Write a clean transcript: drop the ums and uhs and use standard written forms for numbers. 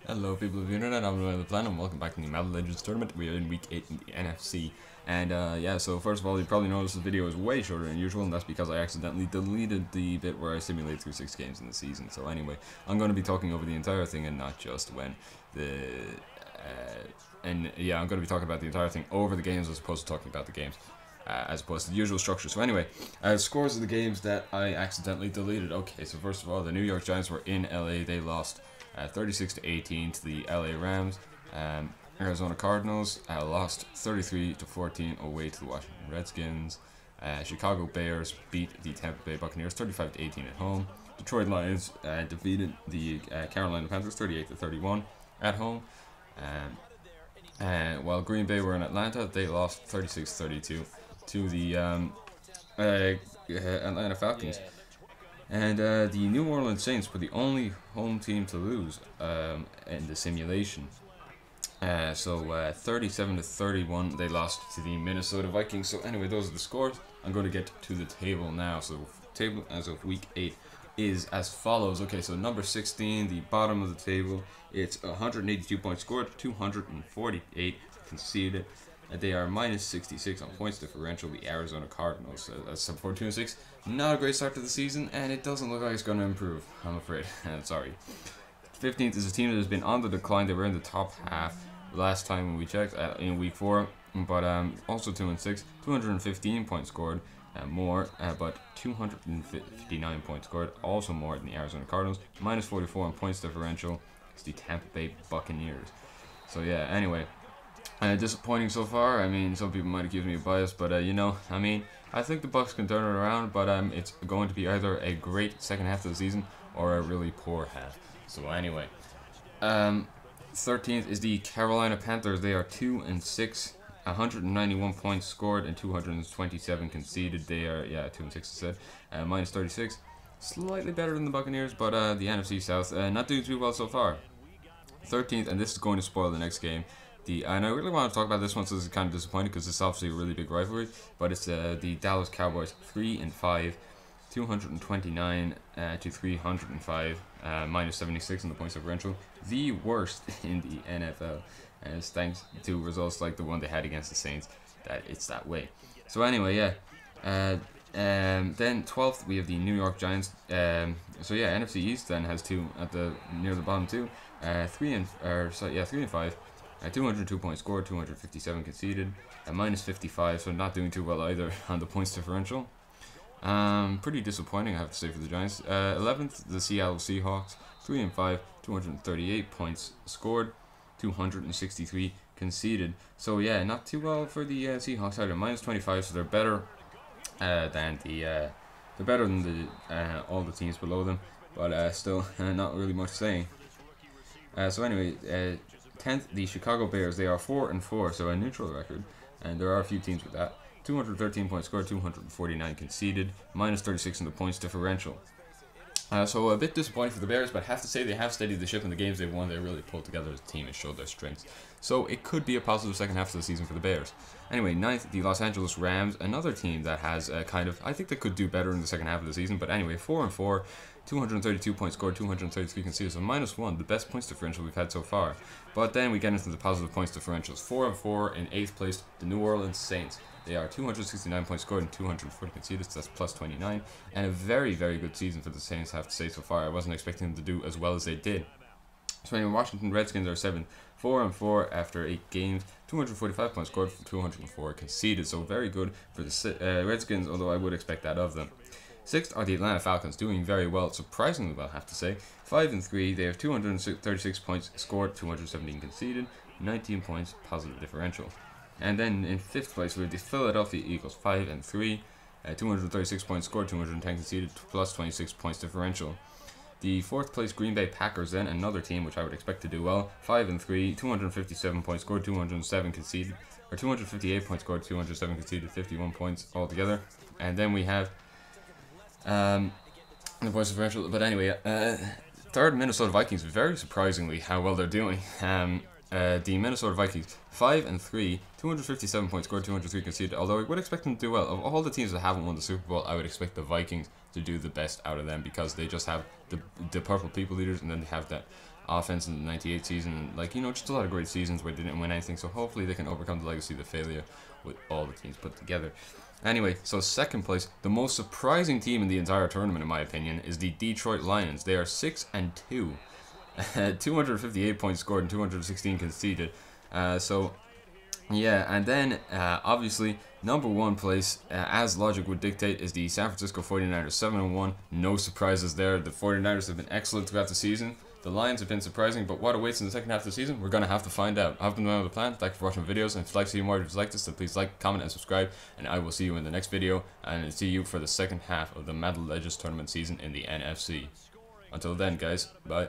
Hello people of the internet, I'm Roy the Planet and welcome back to the Madden Legends tournament. We are in week 8 in the NFC. And yeah, so first of all, you probably noticed this video is way shorter than usual, and that's because I accidentally deleted the bit where I simulate through 6 games in the season. So anyway, I'm going to be talking over the entire thing and not just when the... and yeah, I'm going to be talking about the entire thing over the games as opposed to talking about the games. As opposed to the usual structure. So anyway, scores of the games that I accidentally deleted. Okay, so first of all, the New York Giants were in LA. They lost 36-18 to the LA Rams. Arizona Cardinals lost 33-14 away to the Washington Redskins. Chicago Bears beat the Tampa Bay Buccaneers 35-18 at home. Detroit Lions defeated the Carolina Panthers 38-31 at home. While Green Bay were in Atlanta, they lost 36-32 to the Atlanta Falcons. And the New Orleans Saints were the only home team to lose in the simulation. So 37-31, they lost to the Minnesota Vikings. So anyway, those are the scores. I'm going to get to the table now. So table as of week 8 is as follows. Okay, so number 16, the bottom of the table, it's 182 points scored, 248 conceded. They are minus 66 on points differential, the Arizona Cardinals. That's 4-2-6. Not a great start to the season, and it doesn't look like it's going to improve, I'm afraid. Sorry. 15th is a team that has been on the decline. They were in the top half last time when we checked in week 4, but also 2-6. 215 points scored, more, but 259 points scored, also more than the Arizona Cardinals. Minus 44 on points differential. It's the Tampa Bay Buccaneers. So yeah, anyway. Disappointing so far. I mean, some people might accuse me of bias, but you know, I mean, I think the Bucs can turn it around, but it's going to be either a great second half of the season or a really poor half. So anyway, 13th is the Carolina Panthers. They are 2-6, 191 points scored and 227 conceded. They are 2-6 I said, minus 36, slightly better than the Buccaneers, but the NFC South not doing too well so far. 13th, and this is going to spoil the next game. And I really want to talk about this one, so this is kind of disappointing because it's obviously a really big rivalry. But it's the Dallas Cowboys 3-5, 229 to 305, minus 76 in the points differential. The worst in the NFL, and it's thanks to results like the one they had against the Saints that it's that way. So anyway, yeah. Then 12th we have the New York Giants. So yeah, NFC East then has two at the near the bottom two. 3-5. 202 points scored, 257 conceded, minus 55, so not doing too well either on the points differential. Pretty disappointing, I have to say, for the Giants. 11th, the Seattle Seahawks, 3-5, 238 points scored, 263 conceded. So yeah, not too well for the Seahawks either. Minus 25, so they're better than all the teams below them, but still not really much saying. So anyway. 10th, the Chicago Bears. They are 4-4, so a neutral record, and there are a few teams with that. 213 points scored, 249 conceded, minus 36 in the points differential. So a bit disappointing for the Bears, but I have to say they have steadied the ship in the games they've won. They really pulled together as a team and showed their strengths. So it could be a positive second half of the season for the Bears. Anyway, 9th, the Los Angeles Rams, another team that has I think they could do better in the second half of the season, but anyway, 4-4, 232 points scored, 233 conceded, so minus 1, the best points differential we've had so far. But then we get into the positive points differentials. 4-4 in 8th place, the New Orleans Saints. They are 269 points scored and 240 conceded, so that's plus 29. And a very, very good season for the Saints, I have to say, so far. I wasn't expecting them to do as well as they did. So anyway, Washington Redskins are 7th, 4-4 after 8 games, 245 points scored, 204 conceded, so very good for the Redskins, although I would expect that of them. 6th are the Atlanta Falcons, doing very well, surprisingly well, I have to say. 5-3, they have 236 points scored, 217 conceded, 19 points positive differential. And then in 5th place we have the Philadelphia Eagles, 5-3, 236 points scored, 210 conceded, plus 26 points differential. The 4th place Green Bay Packers, then another team which I would expect to do well, 5-3, 257 points scored, 207 conceded, or 258 points scored, 207 conceded, 51 points altogether. And then we have the points differential. But anyway, 3rd Minnesota Vikings, very surprisingly how well they're doing. The Minnesota Vikings, 5-3, 257 points scored, 203 conceded. Although I would expect them to do well. Of all the teams that haven't won the Super Bowl, I would expect the Vikings to do the best out of them because they just have the purple people leaders, and then they have that offense in the 98 season. Like, you know, just a lot of great seasons where they didn't win anything. So hopefully they can overcome the legacy of the failure with all the teams put together. Anyway, so second place, the most surprising team in the entire tournament, in my opinion, is the Detroit Lions. They are 6-2. 258 points scored and 216 conceded. Yeah, and then obviously number one place, as logic would dictate, is the San Francisco 49ers, 7-1. No surprises there. The 49ers have been excellent throughout the season. The Lions have been surprising, but what awaits in the second half of the season, we're going to have to find out. I've been with a plan. Thank you for watching the videos, and if you'd like to see more videos like this, then please like, comment, and subscribe, and I will see you in the next video, and see you for the second half of the Madden Legends tournament season in the NFC. Until then, guys, bye.